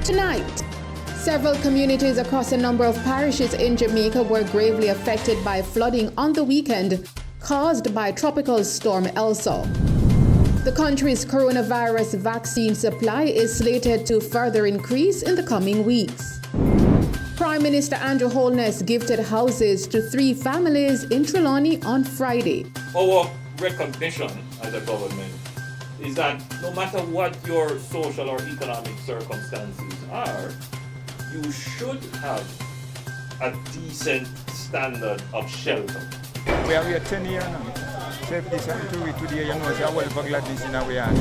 Tonight, several communities across a number of parishes in Jamaica were gravely affected by flooding on the weekend caused by tropical storm Elsa. The country's coronavirus vaccine supply is slated to further increase in the coming weeks. Prime Minister Andrew Holness gifted houses to 3 families in Trelawney on Friday. Our recognition as a government is that no matter what your social or economic circumstances are, you should have a decent standard of shelter. We are here 10 years now. So if this happened to we today, you know, it's a well for gladness in our heart.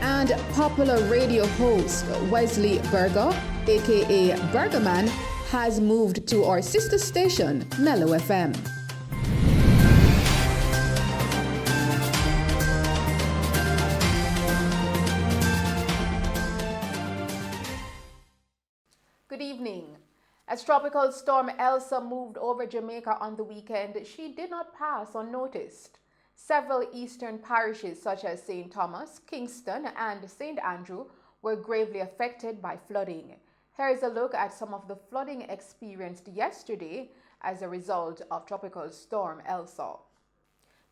And popular radio host Wesley Berger, aka Bergerman, has moved to our sister station, Mello FM. Good evening. As tropical storm Elsa moved over Jamaica on the weekend, she did not pass unnoticed. Several eastern parishes such as St. Thomas, Kingston, and St. Andrew were gravely affected by flooding. Here is a look at some of the flooding experienced yesterday as a result of tropical storm Elsa.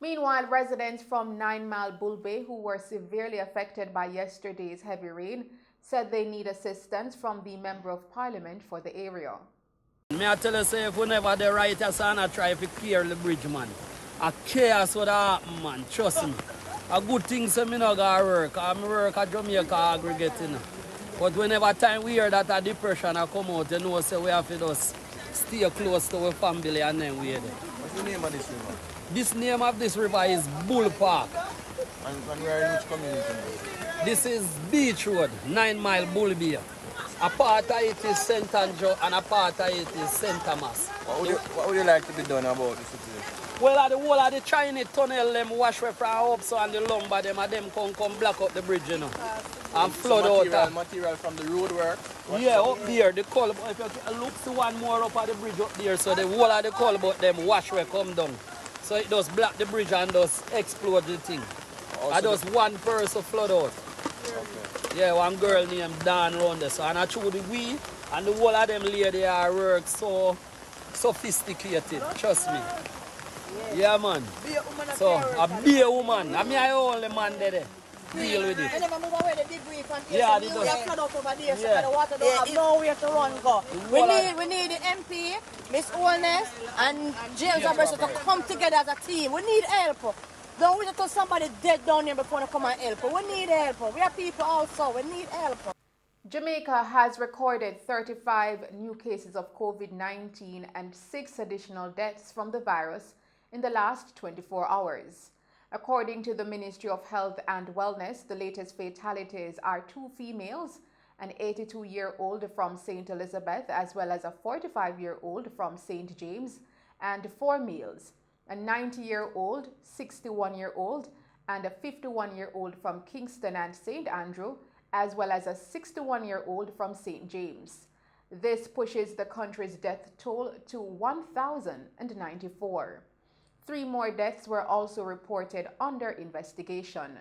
Meanwhile, residents from 9 Mile Bull Bay who were severely affected by yesterday's heavy rain said they need assistance from the Member of Parliament for the area. Me I tell you, say, if we never the right as I try to clear the bridge, man. A chaos would happen, man, trust me. A good thing say me not gonna work. I work at Jamaica aggregate, you know. But whenever time we hear that a depression a come out, you know, say we have to just stay close to our family and then we there. What's the name of this river? This name of this river is Bull Park. And we are in which community now? This is Beach Road, 9 Mile Bull Bay. A part of it is St. Andrew and a part of it is St. Thomas. What would you like to be done about this situation? Well, the whole of the Chinese tunnel, them wash away from up so and the lumber, them come block up the bridge, you know. And flood out. Material from the road work? Yeah, up there, the culvert, if you look to one more up at the bridge up there, so the whole of the culvert, them wash away come down. So it does block the bridge and does explode the thing. And just one person flood out. Okay. Yeah, one girl named Dan around there. So, and I told we and the whole of them lady are work so sophisticated, trust me. Yeah, man. So, a beer woman. I mean, I only man there. Deal with it. I never move away the debris from here. Yeah, so they we do. have flood up over there, so the water don't have nowhere to run go. We need the MP, Miss Holness, and James Robertson to come together as a team. We need help. Don't wait until somebody dead down here before they come and help. We need help. We are people also. We need help. Jamaica has recorded 35 new cases of COVID-19 and 6 additional deaths from the virus in the last 24 hours. According to the Ministry of Health and Wellness, the latest fatalities are 2 females, an 82-year-old from St. Elizabeth, as well as a 45-year-old from St. James, and 4 males, a 90-year-old, 61-year-old, and a 51-year-old from Kingston and St. Andrew, as well as a 61-year-old from St. James. This pushes the country's death toll to 1,094. 3 more deaths were also reported under investigation.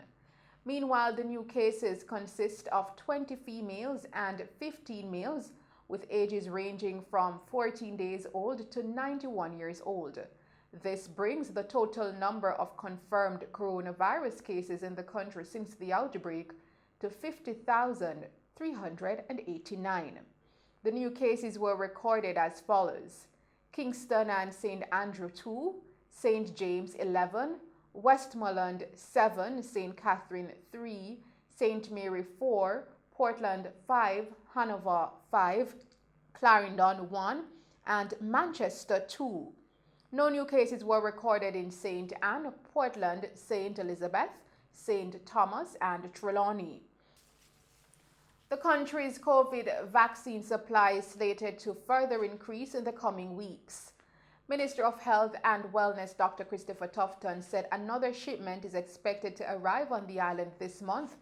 Meanwhile, the new cases consist of 20 females and 15 males with ages ranging from 14 days old to 91 years old. This brings the total number of confirmed coronavirus cases in the country since the outbreak to 50,389. The new cases were recorded as follows: Kingston and St. Andrew 2, St. James 11, Westmoreland 7, St. Catherine 3, St. Mary 4, Portland 5, Hanover 5, Clarendon 1, and Manchester 2. No new cases were recorded in St. Anne, Portland, St. Elizabeth, St. Thomas, and Trelawney. The country's COVID vaccine supply is slated to further increase in the coming weeks. Minister of Health and Wellness Dr. Christopher Tufton said another shipment is expected to arrive on the island this month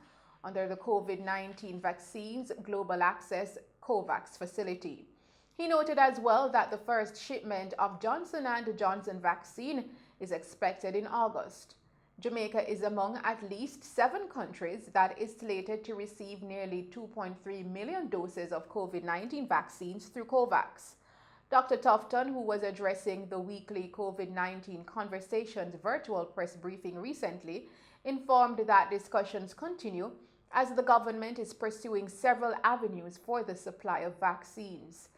under the COVID-19 Vaccines Global Access COVAX facility. He noted as well that the first shipment of Johnson & Johnson vaccine is expected in August. Jamaica is among at least 7 countries that is slated to receive nearly 2.3 million doses of COVID-19 vaccines through COVAX. Dr. Tufton, who was addressing the weekly COVID-19 Conversations virtual press briefing recently, informed that discussions continue as the government is pursuing several avenues for the supply of vaccines.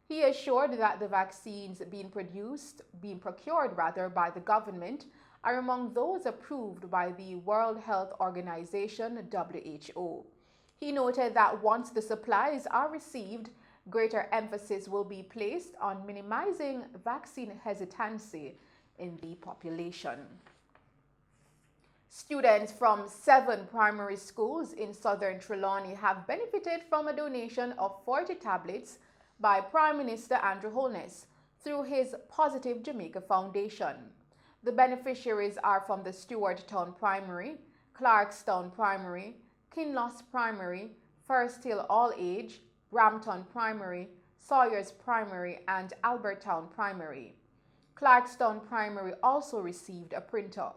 He assured that the vaccines being procured by the government are among those approved by the World Health Organization, WHO. He noted that once the supplies are received, greater emphasis will be placed on minimizing vaccine hesitancy in the population. Students from 7 primary schools in southern Trelawney have benefited from a donation of 40 tablets by Prime Minister Andrew Holness through his Positive Jamaica Foundation. The beneficiaries are from the Stewarttown Primary, Clarkstown Primary, Kinloss Primary, First Hill All Age, Brampton Primary, Sawyers Primary, and Albertown Primary. Clarkstown Primary also received a printer.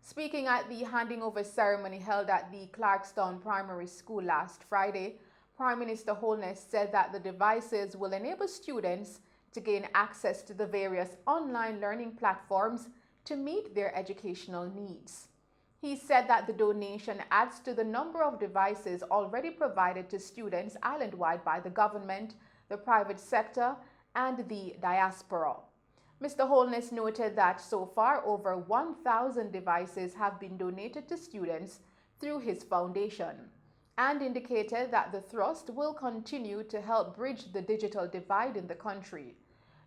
Speaking at the handing over ceremony held at the Clarkstown Primary School last Friday, Prime Minister Holness said that the devices will enable students to gain access to the various online learning platforms to meet their educational needs. He said that the donation adds to the number of devices already provided to students island-wide by the government, the private sector, and the diaspora. Mr. Holness noted that so far over 1,000 devices have been donated to students through his foundation, and indicated that the thrust will continue to help bridge the digital divide in the country.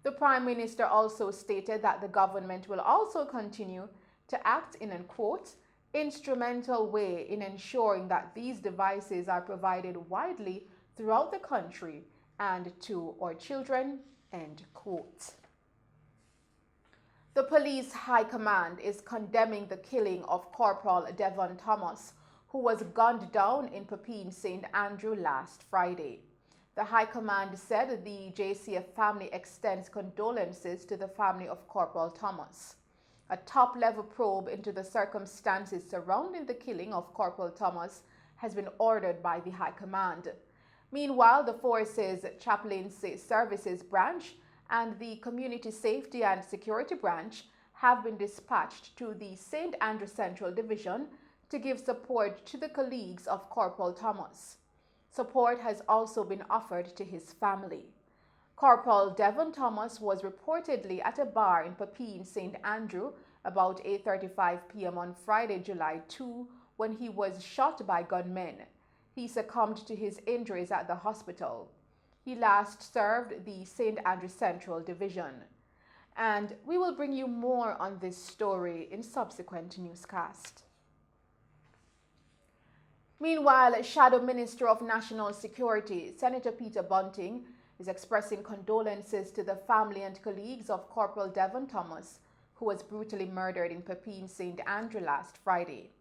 The Prime Minister also stated that the government will also continue to act in a, quote, instrumental way in ensuring that these devices are provided widely throughout the country and to our children, end quote. The Police High Command is condemning the killing of Corporal Devon Thomas, who was gunned down in Pepin, St. Andrew last Friday. The High Command said the JCF family extends condolences to the family of Corporal Thomas. A top-level probe into the circumstances surrounding the killing of Corporal Thomas has been ordered by the High Command. Meanwhile, the force's Chaplaincy Services Branch and the Community Safety and Security Branch have been dispatched to the St. Andrew Central Division to give support to the colleagues of Corporal Thomas. Support has also been offered to his family. Corporal Devon Thomas was reportedly at a bar in Pepin, St. Andrew, about 8:35 p.m. on Friday, July 2, when he was shot by gunmen. He succumbed to his injuries at the hospital. He last served the St. Andrew Central Division. And we will bring you more on this story in subsequent newscast. Meanwhile, Shadow Minister of National Security, Senator Peter Bunting, is expressing condolences to the family and colleagues of Corporal Devon Thomas, who was brutally murdered in Pepin, St. Andrew last Friday.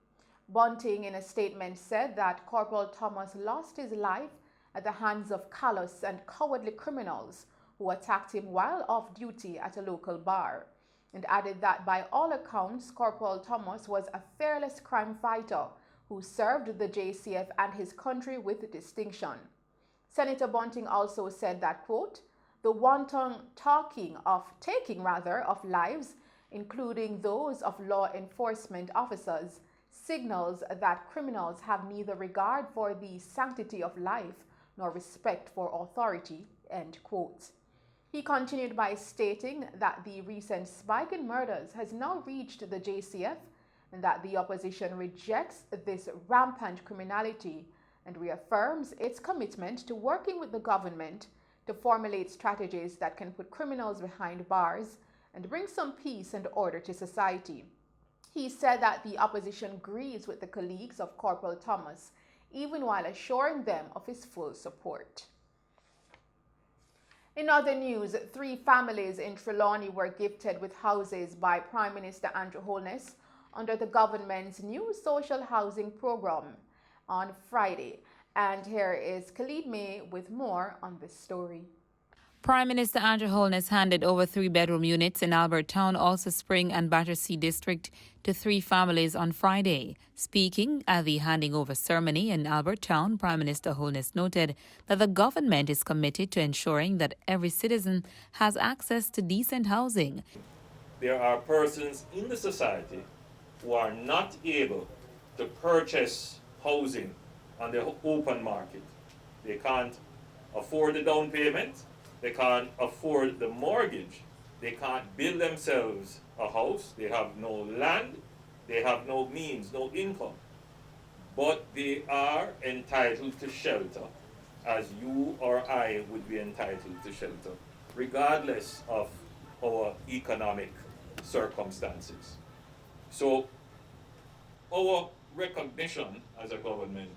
Bunting, in a statement, said that Corporal Thomas lost his life at the hands of callous and cowardly criminals who attacked him while off duty at a local bar, and added that by all accounts, Corporal Thomas was a fearless crime fighter who served the JCF and his country with distinction. Senator Bunting also said that, quote, the wanton taking of lives, including those of law enforcement officers, signals that criminals have neither regard for the sanctity of life nor respect for authority, end quote. He continued by stating that the recent spike in murders has now reached the JCF and that the opposition rejects this rampant criminality and reaffirms its commitment to working with the government to formulate strategies that can put criminals behind bars and bring some peace and order to society. He said that the opposition grieves with the colleagues of Corporal Thomas, even while assuring them of his full support. In other news, 3 families in Trelawney were gifted with houses by Prime Minister Andrew Holness under the government's new social housing program on Friday. And here is Khalid May with more on this story. Prime Minister Andrew Holness handed over 3-bedroom units in Albert Town, also Spring and Battersea District to 3 families on Friday. Speaking at the handing over ceremony in Albert Town, Prime Minister Holness noted that the government is committed to ensuring that every citizen has access to decent housing. There are persons in the society who are not able to purchase housing on the open market. They can't afford the down payment. They can't afford the mortgage. They can't build themselves a house. They have no land. They have no means, no income. But they are entitled to shelter, as you or I would be entitled to shelter, regardless of our economic circumstances. So our recognition as a government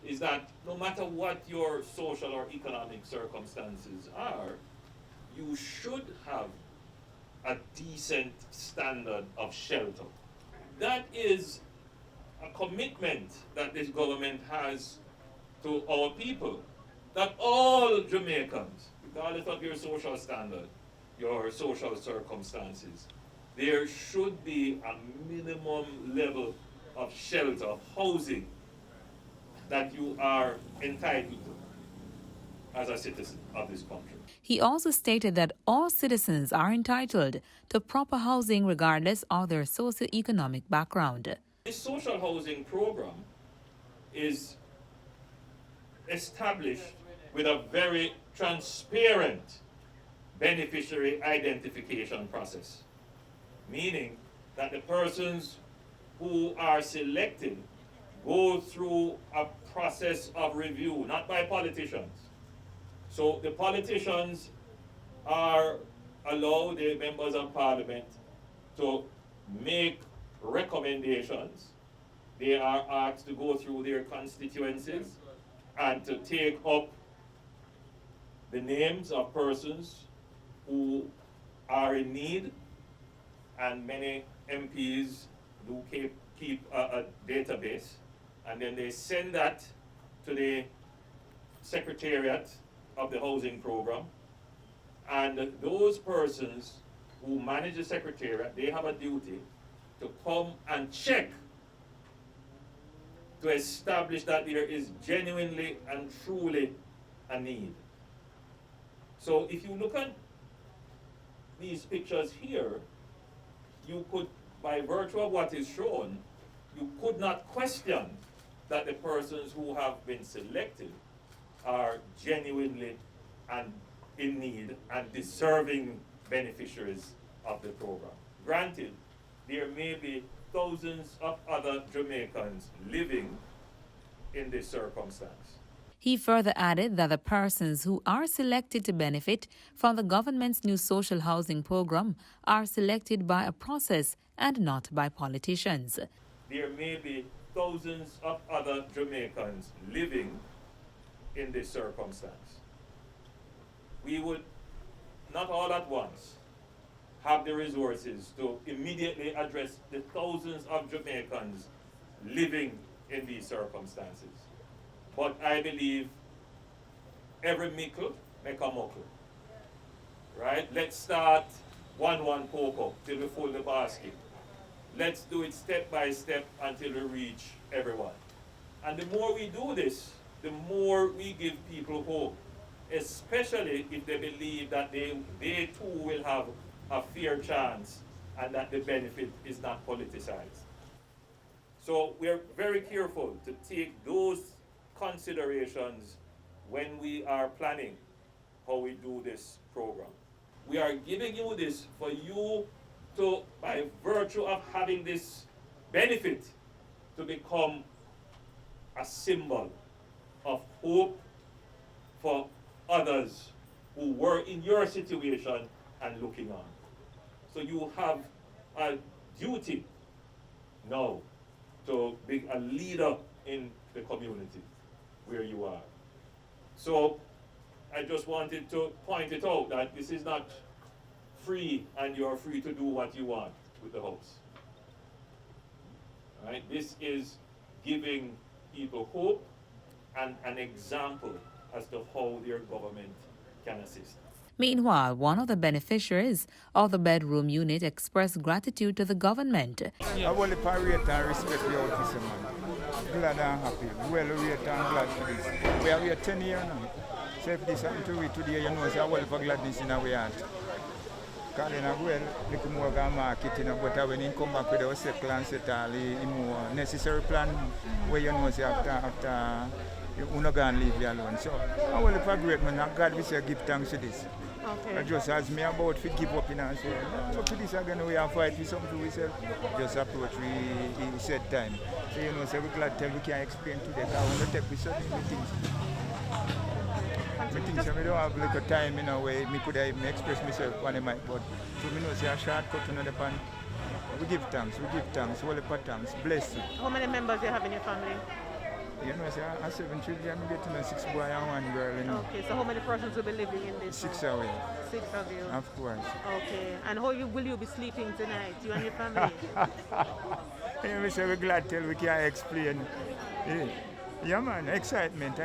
is that no matter what your social or economic circumstances are, you should have a decent standard of shelter. That is a commitment that this government has to our people, that all Jamaicans, regardless of your social standard, your social circumstances, there should be a minimum level of shelter, of housing, that you are entitled to as a citizen of this country. He also stated that all citizens are entitled to proper housing regardless of their socio-economic background. This social housing program is established with a very transparent beneficiary identification process, meaning that the persons who are selected go through a process of review, not by politicians. So the politicians are allowed, the members of parliament, to make recommendations. They are asked to go through their constituencies and to take up the names of persons who are in need, and many MPs do keep a database, and then they send that to the secretariat of the housing program, and those persons who manage the secretariat, they have a duty to come and check to establish that there is genuinely and truly a need. So if you look at these pictures here, you could, by virtue of what is shown, you could not question that the persons who have been selected are genuinely and in need and deserving beneficiaries of the program. Granted, there may be thousands of other Jamaicans living in this circumstance. He further added that the persons who are selected to benefit from the government's new social housing program are selected by a process and not by politicians. There may be thousands of other Jamaicans living in this circumstance. We would not all at once have the resources to immediately address the thousands of Jamaicans living in these circumstances. But I believe every mickle make a muckle, right? Let's start 1-1 poker till we fill the basket. Let's do it step by step until we reach everyone. And the more we do this, the more we give people hope, especially if they believe that they too will have a fair chance and that the benefit is not politicized. So we're very careful to take those considerations when we are planning how we do this program. We are giving you this for you to, by virtue of having this benefit, to become a symbol of hope for others who were in your situation and looking on. So you have a duty now to be a leader in the community where you are. So I just wanted to point it out that this is not free and you're free to do what you want with the house. All right? This is giving people hope and an example as to how their government can assist. Meanwhile, one of the beneficiaries of the bedroom unit expressed gratitude to the government. I will rate and respect the officer, man. Glad and happy. Well rate and glad for this. We are here 10 years now. So if this happened to we today, you know, so I will for gladness in our heart. Because then I will look more at marketing, but when you come back with our second and set all the more necessary plan, where you know, say after you not going to leave you alone. So I will for great, man. God will say give thanks to this. Okay. Just as me about to give up in and say, no, to this again, we have fight with something we say, just approach we said time. So you know, so we're glad tell we can explain today, because we don't take with certain things. I think so we don't have like a time in a way, me could have express myself on the mic, but so we know say a shortcut to another pan. We give thanks, all the thanks, bless you. How many members do you have in your family? You know, say I have 7 children, I'm getting 6 boy and 1 girl, you know. Okay, so how many persons will be living in this 6 house? away. 6 of you. Of course. Okay, and how will you be sleeping tonight, you and your family? Yeah, we say we're glad till we can explain. Yeah man, excitement.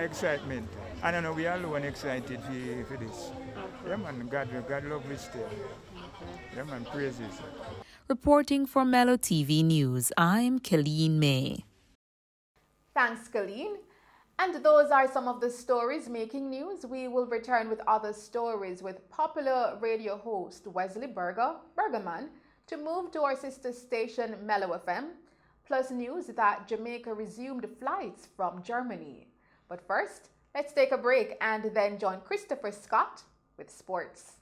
And I know we are alone excited for this. Okay. Yeah man, God love us still. Yeah man, praises. Reporting for Mello TV News, I'm Colleen May. Thanks, Colleen. And those are some of the stories making news. We will return with other stories with popular radio host Wesley Bergerman to move to our sister station Mello FM, plus news that Jamaica resumed flights from Germany. But first, let's take a break and then join Christopher Scott with sports.